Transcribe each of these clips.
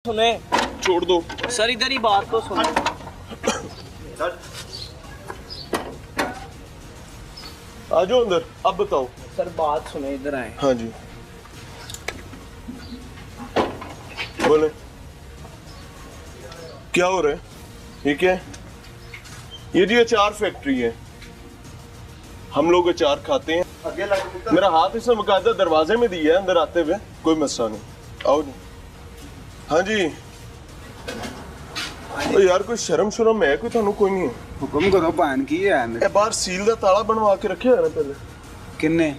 सुने, छोड़ दो सर इधर ही बात तो सुनो। आ जाओ अंदर। अब बताओ सर बात सुने, इधर आए। हाँ जी बोले, क्या हो रहा है? ये क्या है? ये जी अचार फैक्ट्री है, हम लोग अचार खाते हैं। मेरा हाथ इसने मुकादा दरवाजे में दिया है अंदर आते हुए, कोई मसला नहीं। आओ जी। हाँ जी। ओ यार कोई शर्म शुरम है कोई? थानू कोई नहीं है? हुक्म करो भैन की है ए बाहर सील दा ताला बनवा के रखे है ना पहले। किन्ने?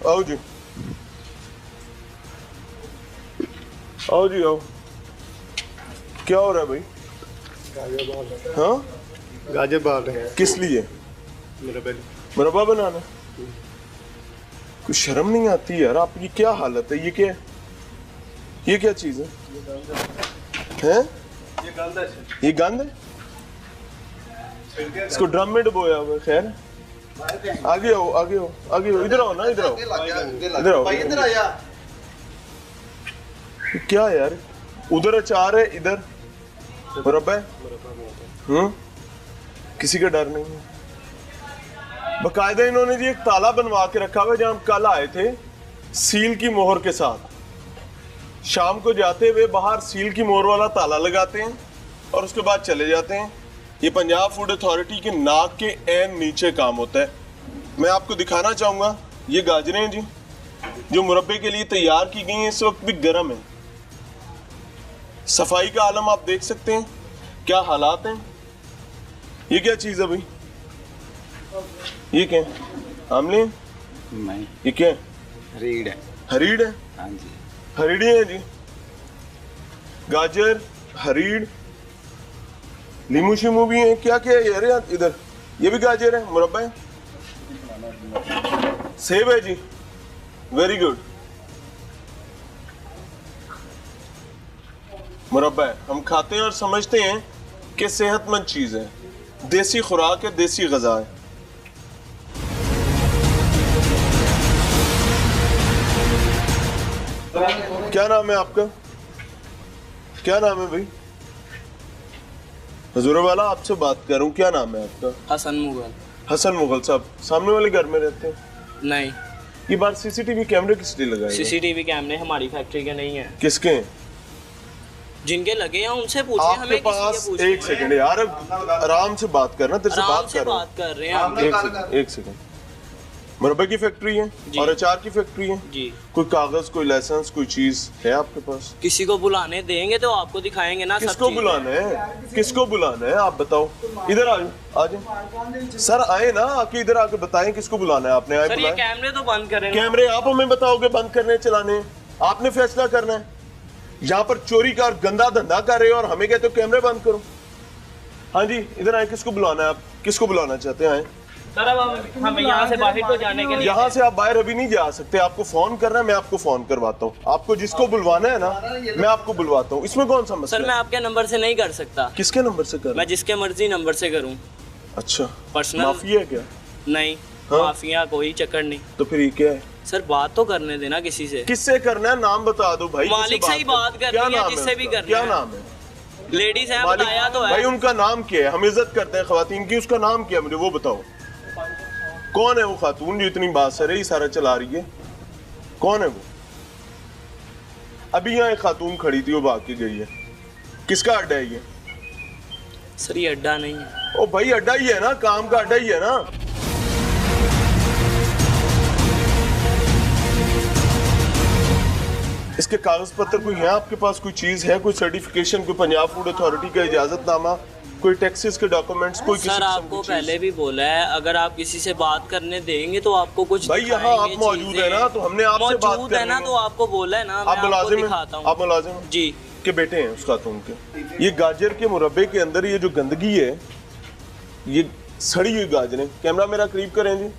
आओ जी, आओ जी आओ। क्या हो रहा है भाई? हाँ गाजर बाल रहे हैं। किस लिए? मुरब्बा बनाना? कुछ शर्म नहीं आती यार आपकी? क्या हालत है? ये क्या है? ये क्या चीज है? हैं? ये गंद है? इसको ड्रम में डुबोया हुआ है। खैर आगे आओ, आगे आओ, आगे आओ। इधर आओ ना, इधर आओ, इधर आओ। इधर आया। क्या यार, उधर अचार है, इधर मुरब्बा है। किसी का डर नहीं है। बकायदा इन्होंने जी एक ताला बनवा के रखा हुआ है जहां हम कल आए थे, सील की मोहर के साथ। शाम को जाते हुए बाहर सील की मोहर वाला ताला लगाते हैं और उसके बाद चले जाते हैं। ये पंजाब फूड अथॉरिटी के नाक के ऐन नीचे काम होता है। मैं आपको दिखाना चाहूंगा, ये गाजरें हैं जी जो मुरब्बे के लिए तैयार की गई हैं, इस वक्त भी गर्म है। सफाई का आलम आप देख सकते हैं, क्या हालात हैं। ये क्या चीज है भाई? ये क्या है? आमले? नहीं, ये क्या है? रीड है। हरीड़ है? हाँ जी, हरीड़ी है जी। गाजर, हरीड़, नींबू शिमू भी है। क्या क्या है यार इधर? ये भी गाजर है, मुरब्बा है, सेब है जी। Very good. मुरब्बा है, हम खाते हैं और समझते हैं कि सेहतमंद चीज है, देसी खुराक है, देसी गजा है। क्या नाम है आपका? क्या नाम है भाई? हजूर वाला आपसे बात कर रहा हूँ। क्या नाम है आपका? हसन मुगल। हसन मुगल साहब सामने वाले घर में रहते हैं? नहीं। ये बार सीसीटीवी कैमरे किस लिए लगाए? सीसीटीवी कैमरे हमारी फैक्ट्री के नहीं है। किसके हैं? जिनके लगे हैं उनसे पूछिए, आपके हमें पास किसी से पूछिए। एक सेकंड यार, आराम से बात करना, तेरे से आराम बात से कर रहा बात कर रहे हैं हम। हूँ। एक सेकंड। मुरब्बे की फैक्ट्री है और अचार की फैक्ट्री है जी। कोई कागज, कोई लाइसेंस, कोई चीज है आपके पास? किसी को बुलाने देंगे तो आपको दिखाएंगे ना। किसको बुलाना है? किसको बुलाना है आप बताओ? इधर आ जाओ, आ जाओ सर, आए ना, आके इधर आके बताएं किसको बुलाना है आपने। आए सर ये कैमरे तो बंद करें। कैमरे आप हमें बताओगे बंद करने चलाने? आपने फैसला करना है। यहाँ पर चोरी का और गंदा धंधा कर रहे हो और हमें कहते हो कैमरे बंद करो। हाँ जी इधर आए, किसको बुलाना है आप? किसको बुलाना चाहते हैं? आए सर अब हम यहाँ से बाहर तो जाने के लिए। यहाँ से आप बाहर अभी नहीं जा सकते, आपको फोन करना है, मैं आपको फोन करवाता हूँ। आपको जिसको बुलवाना है ना, मैं आपको बुलवाता हूँ। इसमें कौन सा मसला सर मैं आपके नंबर से नहीं कर सकता। किसके नंबर से कर? मैं जिसके मर्जी नंबर से करूँ। अच्छा, पर्सनल माफी है क्या? नहीं। हाँ? माफिया कोई चक्कर नहीं। तो फिर ये क्या है? सर बात तो करने देना किसी से। किससे करना है? नाम बता दो भाई। मालिक से ही बात करनी है, जिससे भी करनी है। क्या नाम है? लेडीज है, बताया तो है भाई। उनका नाम क्या है? हम इज्जत करते हैं खवातीन की, उसका नाम क्या है मुझे वो बताओ। कौन है वो खातून जो इतनी बासर है, ये सारा चला रही है? कौन है वो? अभी यहाँ एक खातून खड़ी थी, वो भाग के गई है। किसका अड्डा है ये? सर ये अड्डा नहीं है। ओ भाई अड्डा ही है ना, काम का अड्डा ही है ना। इसके कागज पत्र कोई है आपके पास? कोई चीज है, कोई सर्टिफिकेशन, कोई पंजाब फूड अथॉरिटी का इजाजतनामा, कोई टैक्सेस के डॉक्यूमेंट्स, कोई? सर आपको पहले भी बोला है, अगर आप किसी से बात करने देंगे तो आपको कुछ भाई यहाँ आप मौजूद है ना, तो हमने आपसे बात मौजूद है ना, तो आपको बोला है ना। आप मुलाजिम हैं? आप मुलाजिम हैं जी के बेटे हैं उस खातून के। ये गाजर के मुरब्बे के अंदर ये जो गंदगी है, ये सड़ी हुई गाजरें। कैमरा मेरा करीब करें जी,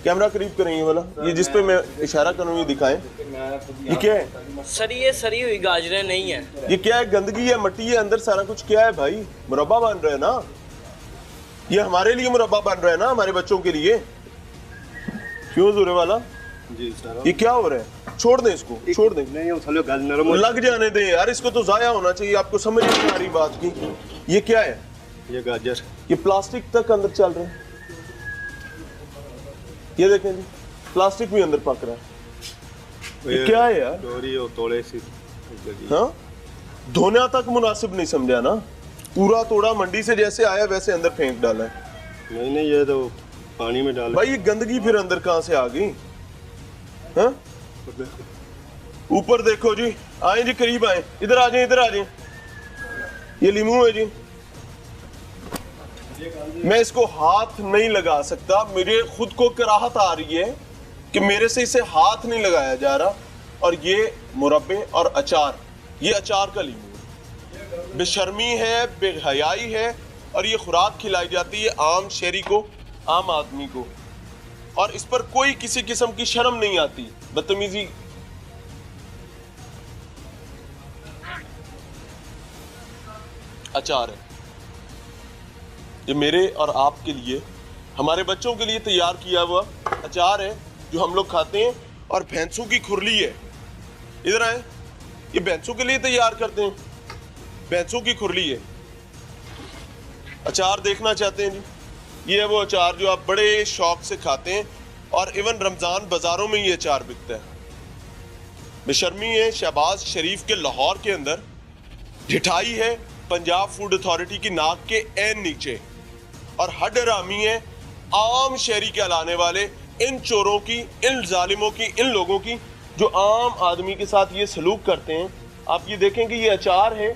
कैमरा करीब करें ये वाला, ये जिस पे मैं इशारा करूँ ये दिखाएं। ये क्या है? सर ये सड़ी हुई गाजरें नहीं है। ये क्या है? गंदगी है, मट्टी है अंदर, सारा कुछ क्या है भाई? मुरब्बा बन रहा है ना, ये हमारे लिए मुरब्बा बन रहा है ना, हमारे बच्चों के लिए। क्यों जुरे वाला? जी सर। ये क्या हो रहा है? छोड़ दें इसको, छोड़ दें। नहीं थोड़ा गल नरम हो लग जाने दें यार, इसको तो जाया होना चाहिए। आपको समझ नहीं आ रही बात की? ये क्या है? ये गाजर ये प्लास्टिक तक अंदर चल रहा है। ये देखें जी, प्लास्टिक भी अंदर पक रहा है। ये क्या है यार? डोरी और तोड़े सी लगी। हाँ, धोना तक मुनासिब नहीं समझा ना। पूरा तोड़ा मंडी से जैसे आया वैसे अंदर फेंक डाला है। नहीं ये तो पानी में डाल। भाई ये गंदगी फिर अंदर कहां से आ गई? हाँ, ऊपर देखो जी। आए जी, करीब आए, इधर आ जाए, इधर आ जाए। ये लीमू है जी, मैं इसको हाथ नहीं लगा सकता। मुझे खुद को कराहत आ रही है कि मेरे से इसे हाथ नहीं लगाया जा रहा। और ये मुरब्बे और अचार, ये अचार का लीमू है। बेशर्मी है, बेहयाई है, और ये खुराक खिलाई जाती है आम शहरी को, आम आदमी को, और इस पर कोई किसी किस्म की शर्म नहीं आती। बदतमीजी। अचार है ये, मेरे और आपके लिए, हमारे बच्चों के लिए तैयार किया हुआ अचार है जो हम लोग खाते हैं। और भैंसों की खुरली है, इधर आए, ये भैंसों के लिए तैयार करते हैं। भैंसों की खुरली है। अचार देखना चाहते हैं जी? ये है वो अचार जो आप बड़े शौक से खाते हैं, और इवन रमजान बाजारों में ये अचार बिकता है। बेशर्मी है शहबाज शरीफ के लाहौर के अंदर, ढिठाई है पंजाब फूड अथॉरिटी की नाक के ऐन नीचे, और हडरामी है आम शहरी कहलाने वाले इन चोरों की, इन जालिमों की, इन लोगों की जो आम आदमी के साथ ये सलूक करते हैं। आप ये देखें कि ये अचार है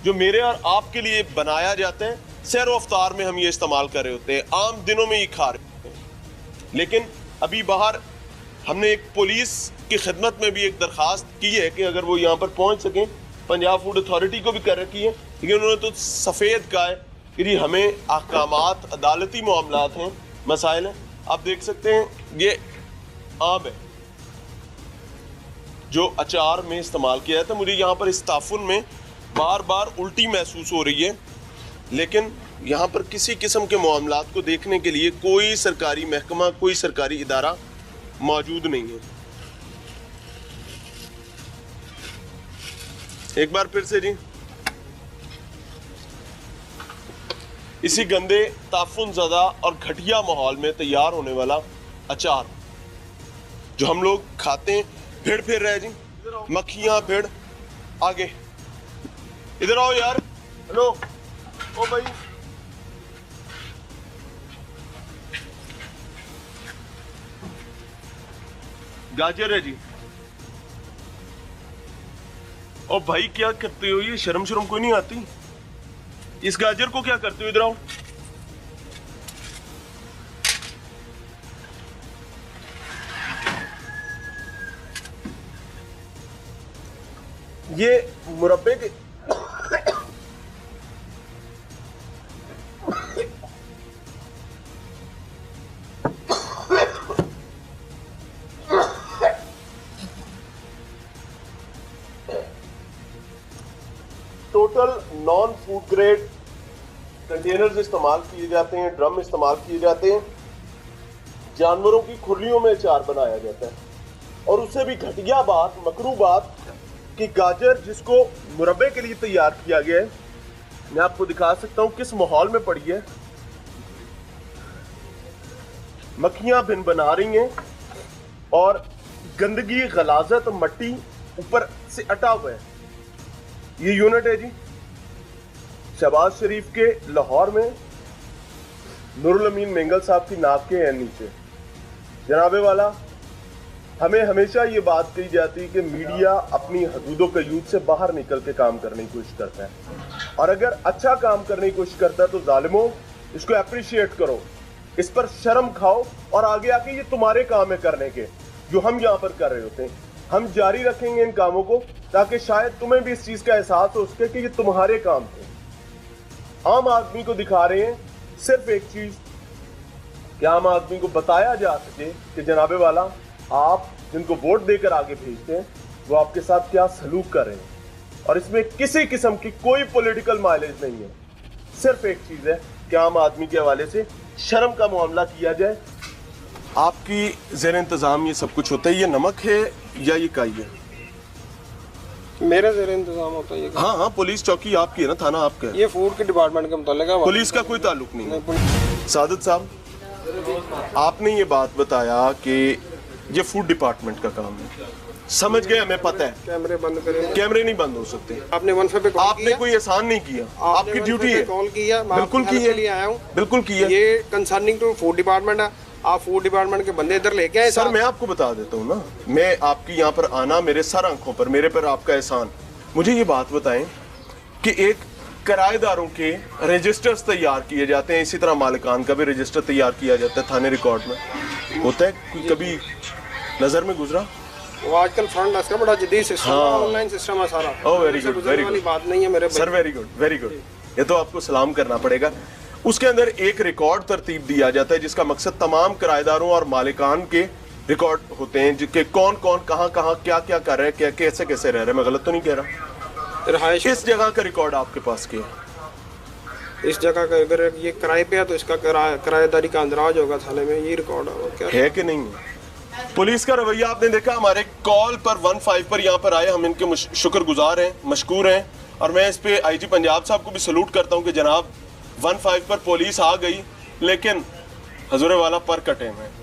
जो मेरे और आपके लिए बनाया जाता है। सैर अफ्तार में हम ये इस्तेमाल कर रहे होते हैं, आम दिनों में ये खा रहे हैं। लेकिन अभी बाहर हमने एक पुलिस की खिदमत में भी एक दरख्वास्त की है कि अगर वो यहाँ पर पहुँच सकें, पंजाब फूड अथॉरिटी को भी कर रखी है, लेकिन उन्होंने तो सफ़ेद कहा है कि हमें अहकामात, अदालती मामलात हैं, मसाइल हैं। आप देख सकते हैं ये आम है जो अचार में इस्तेमाल किया जाता है। मुझे यहाँ पर इस ताफुन में बार बार उल्टी महसूस हो रही है, लेकिन यहाँ पर किसी किस्म के मामलात को देखने के लिए कोई सरकारी महकमा, कोई सरकारी इदारा मौजूद नहीं है। एक बार फिर से जी, इसी गंदे, ताफुन ज़दा और घटिया माहौल में तैयार होने वाला अचार जो हम लोग खाते हैं। भिड़ फिर रहे जी, मक्खियां भिड़। आगे इधर आओ यार, हेलो ओ भाई, गाजर है जी। ओ भाई क्या करते हो? ये शर्म शर्म कोई नहीं आती? इस गाजर को क्या करते हो? इधर आओ। ये मुरब्बे के total non food grade containers इस्तेमाल किए जाते हैं, ड्रम इस्तेमाल किए जाते हैं। जानवरों की खुरलियों में अचार बनाया जाता है। और उससे भी घटिया बात, मकरू बात, कि गाजर जिसको मुरब्बे के लिए तैयार किया गया है, मैं आपको दिखा सकता हूं किस माहौल में पड़ी है। मक्खियां भिन बना रही हैं और गंदगी, गलाजत, मट्टी ऊपर से अटा हुआ है। ये यूनिट है जी शहबाज शरीफ के लाहौर में, नूरुल अमीन मेंगल साहब की नाक के हैं नीचे। जनाबे वाला, हमें हमेशा ये बात कही जाती है कि मीडिया अपनी हदूदों कयूद से बाहर निकल के काम करने की कोशिश करता है, और अगर अच्छा काम करने की कोशिश करता है तो जालिमों इसको अप्रिशिएट करो, इस पर शर्म खाओ, और आगे आके ये तुम्हारे काम है करने के जो हम यहाँ पर कर रहे होते हैं। हम जारी रखेंगे इन कामों को ताकि शायद तुम्हें भी इस चीज का एहसास हो सके कि ये तुम्हारे काम थे। आम आदमी को दिखा रहे हैं सिर्फ एक चीज कि आम आदमी को बताया जा सके कि जनाबे वाला, आप जिनको वोट देकर आगे भेजते हैं वो आपके साथ क्या सलूक कर रहे हैं, और इसमें किसी किस्म की कोई पॉलिटिकल माइलेज नहीं है। सिर्फ एक चीज है कि आम आदमी के हवाले से शर्म का मामला किया जाए आपकी ज़ेर इंतज़ाम ये सब कुछ होता है, ये नमक है या ये काई है? मेरा ज़ेर इंतजाम होता है ये। हाँ हाँ, पुलिस चौकी आपकी है ना, थाना आपका है। ये फूड के डिपार्टमेंट के मुतालिक है। पुलिस का कोई ताल्लुक नहीं है। सादत साहब, आपने ये बात बताया कि ये फूड डिपार्टमेंट का काम है, समझ गए, हमें पता है। कैमरे बंद करें। कैमरे नहीं बंद हो सकते। आपने 1 पे कॉल आपने किया? कोई एहसान नहीं किया, आपकी ड्यूटी है। कॉल किया, मैं बिल्कुल आपकी की हेल्प के लिए है, आया हूँ। बिल्कुल की है। ये कंसर्निंग टू फूड डिपार्टमेंट है, आप फूड डिपार्टमेंट के बंदे इधर लेके आए। सर मैं आपको बता देता हूँ ना, मैं आपकी यहाँ पर आना, मेरे सर आंखों पर, मेरे पर आपका एहसान। मुझे ये बात बताएं कि एक किराएदारों के रजिस्टर्स तैयार किए जाते हैं, इसी तरह मालिकान का भी रजिस्टर तैयार किया जाता है थाने रिकॉर्ड में, होता है कोई कभी नजर में गुजरा? वो आजकल फ्रंट डेस्क का बड़ा जदीद सिस्टम है, हाँ। ऑनलाइन सिस्टम है सारा। ओह वेरी गुड, वेरी वाली गुड बात नहीं है मेरे sir, very good, very good. ये तो आपको सलाम करना पड़ेगा। उसके अंदर एक रिकॉर्ड तरतीब दिया जाता है जिसका मकसद तमाम किराएदारों और मालिकान के रिकॉर्ड होते हैं, जिसके कौन कौन कहाँ कहाँ क्या क्या कर रहे हैं, क्या कैसे कैसे रह रहे हैं। मैं गलत तो नहीं कह रहा? रहायश इस जगह का रिकॉर्ड आपके पास क्या है? इस जगह का अगर ये किराए पे है तो इसका किराएदारी का अंदराज होगा थाने में, ये रिकॉर्ड है। क्या है कि नहीं है? पुलिस का रवैया आपने देखा, हमारे कॉल पर 15 पर यहाँ पर आए, हम इनके शुक्रगुजार हैं, मशकूर हैं, और मैं इस पे आईजी पंजाब साहब को भी सलूट करता हूँ कि जनाब 15 पर पुलिस आ गई, लेकिन हजूर वाला पर कटे हुए हैं।